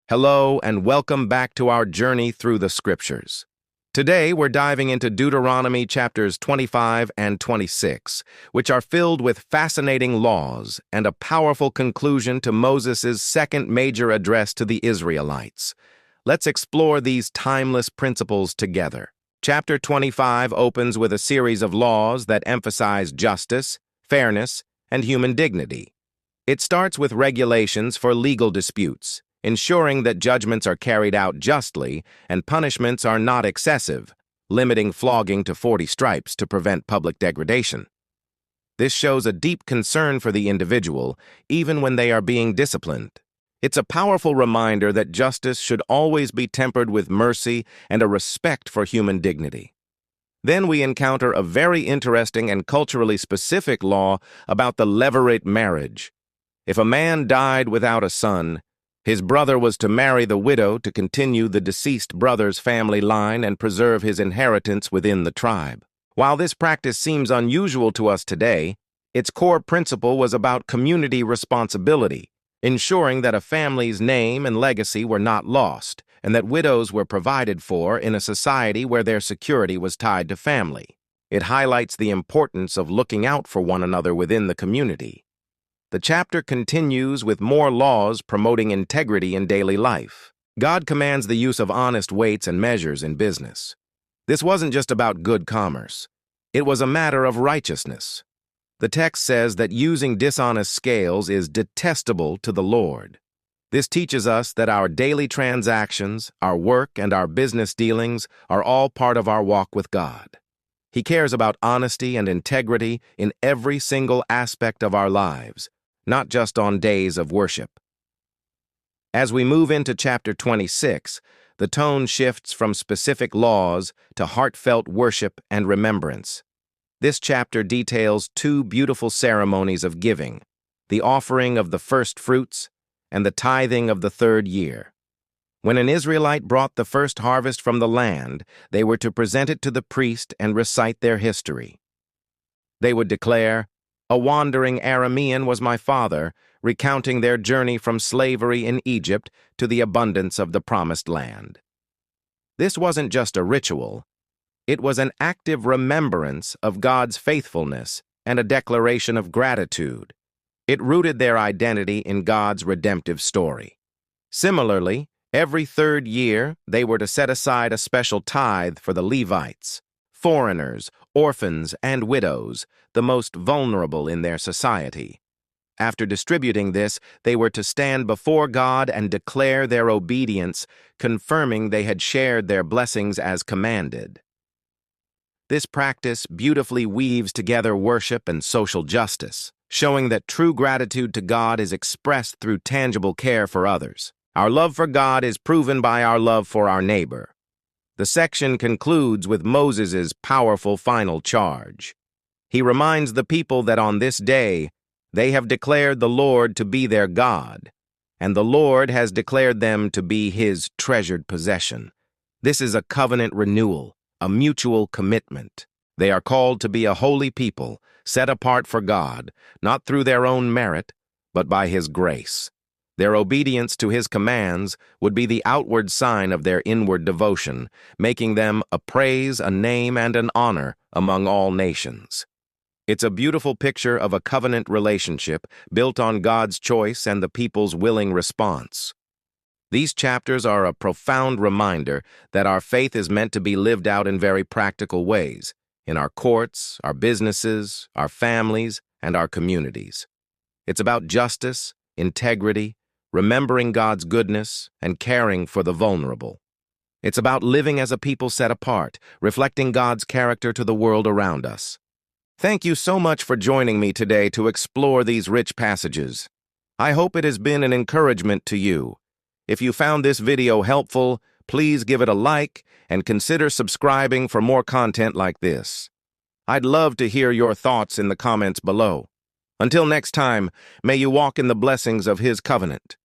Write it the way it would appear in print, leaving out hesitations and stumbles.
Hello and welcome back to our journey through the scriptures. Today we're diving into Deuteronomy chapters 25 and 26, which are filled with fascinating laws and a powerful conclusion to Moses' second major address to the Israelites. Let's explore these timeless principles together. Chapter 25 opens with a series of laws that emphasize justice, fairness, and human dignity. It starts with regulations for legal disputes, ensuring that judgments are carried out justly and punishments are not excessive, limiting flogging to 40 stripes to prevent public degradation. This shows a deep concern for the individual, even when they are being disciplined. It's a powerful reminder that justice should always be tempered with mercy and a respect for human dignity. Then we encounter a very interesting and culturally specific law about the levirate marriage. If a man died without a son, his brother was to marry the widow to continue the deceased brother's family line and preserve his inheritance within the tribe. While this practice seems unusual to us today, its core principle was about community responsibility, ensuring that a family's name and legacy were not lost, and that widows were provided for in a society where their security was tied to family. It highlights the importance of looking out for one another within the community. The chapter continues with more laws promoting integrity in daily life. God commands the use of honest weights and measures in business. This wasn't just about good commerce. It was a matter of righteousness. The text says that using dishonest scales is detestable to the Lord. This teaches us that our daily transactions, our work, and our business dealings are all part of our walk with God. He cares about honesty and integrity in every single aspect of our lives, not just on days of worship. As we move into chapter 26, the tone shifts from specific laws to heartfelt worship and remembrance. This chapter details two beautiful ceremonies of giving, the offering of the first fruits and the tithing of the third year. When an Israelite brought the first harvest from the land, they were to present it to the priest and recite their history. They would declare, "A wandering Aramean was my father," recounting their journey from slavery in Egypt to the abundance of the promised land. This wasn't just a ritual. It was an active remembrance of God's faithfulness and a declaration of gratitude. It rooted their identity in God's redemptive story. Similarly, every third year, they were to set aside a special tithe for the Levites, foreigners, orphans, and widows, the most vulnerable in their society. After distributing this, they were to stand before God and declare their obedience, confirming they had shared their blessings as commanded. This practice beautifully weaves together worship and social justice, showing that true gratitude to God is expressed through tangible care for others. Our love for God is proven by our love for our neighbor. The section concludes with Moses' powerful final charge. He reminds the people that on this day, they have declared the Lord to be their God, and the Lord has declared them to be his treasured possession. This is a covenant renewal, a mutual commitment. They are called to be a holy people, set apart for God, not through their own merit, but by his grace. Their obedience to his commands would be the outward sign of their inward devotion, making them a praise, a name, and an honor among all nations. It's a beautiful picture of a covenant relationship built on God's choice and the people's willing response. These chapters are a profound reminder that our faith is meant to be lived out in very practical ways, in our courts, our businesses, our families, and our communities. It's about justice, integrity, remembering God's goodness, and caring for the vulnerable. It's about living as a people set apart, reflecting God's character to the world around us. Thank you so much for joining me today to explore these rich passages. I hope it has been an encouragement to you. If you found this video helpful, please give it a like and consider subscribing for more content like this. I'd love to hear your thoughts in the comments below. Until next time, may you walk in the blessings of his covenant.